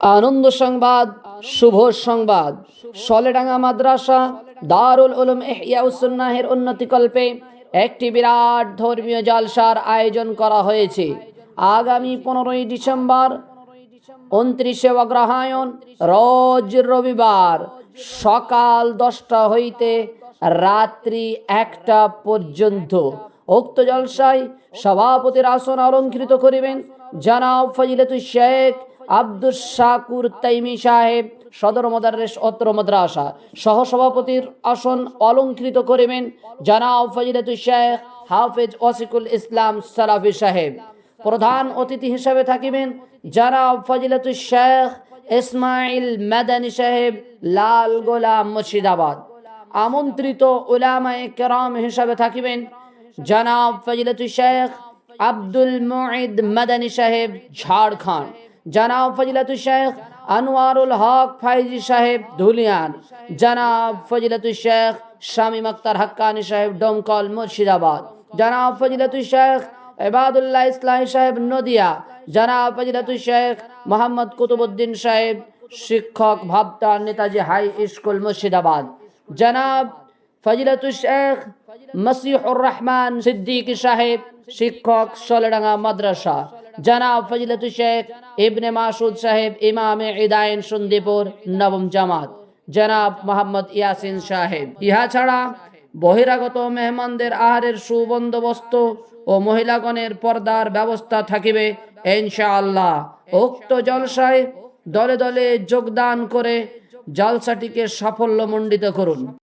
আনন্দ সংবাদ, শুভ সংবাদ। সলেডাঙ্গা মাদ্রাসা দারুল উলুম ইহইয়াউস সুন্নাহের উন্নতিকল্পে একটি বিরাট ধর্মীয় জালসার আয়োজন করা হয়েছে। আগামী 15ই ডিসেম্বর 29শে অগ্রহায়ণ রোজ রবিবার সকাল 10টা হইতে রাত্রি 1টা পর্যন্ত উক্ত জলসায় সভাপতির আসন অলঙ্কৃত করিবেন জনাব ফজিলাতুল শেখ আব্দুস শাকুর তাইমি সাহেব, সদর মোদাররেস অত্র মাদ্রাসা। সহসভাপতির আসন অলঙ্কৃত করিবেন জনাব ফজিলাতুল শেখ হাফেজ ওয়াসিকুল ইসলাম সালাফি সাহেব। প্রধান অতিথি হিসেবে থাকিবেন জনাব ফজিলাতুল শেখ ইসমাইল মাদানী সাহেব, লালগোলা, মুর্শিদাবাদ। আমন্ত্রিত উলামায়ে কেরাম হিসেবে থাকিবেন জনাব ফজিলাতুল শেখ আব্দুল মুঈদ মাদানী সাহেব, ঝাড়খণ্ড। জনাব ফজিলাতুল শেখ আনোয়ারুল হক ফাইজি সাহেব, ধুলিয়ান। জনাব ফজিলাতুল শেখ শামীম আক্তার হাক্কানি সাহেব, ডোমকল, মুর্শিদাবাদ। জনাব ফজিলাতুল শেখ ইবাদুল্লাহ ইসলাহি সাহেব, নদিয়া। জনাব ফজিলাতুল শেখ মোহাম্মদ কুতুবউদ্দিন সাহেব, শিক্ষক, ভাবতা, নেতাজি হাই স্কুল, মুর্শিদাবাদ। জনাব ফজিলাতুল শেখ মসিহুর রহমান সিদ্দিকী সাহেব, শিক্ষক, সলেডাঙ্গা মাদ্রাসা। জনাব ফজিলাতুল শেখ ইবনে মাসুদ সাহেব, ইমামে ইদাইন, সন্দীপুর, নবম জামাত। জনাব মোহাম্মদ ইয়াসিন সাহেব। ইহা ছাড়া বহিরাগত মেহমানদের আহারের সুবন্দোবস্ত ও মহিলাগণের পর্দার ব্যবস্থা থাকিবে ইনশাআল্লাহ। উক্ত জলসায় দলে দলে যোগদান করে জলসাটিকে সাফল্যমণ্ডিত করুন।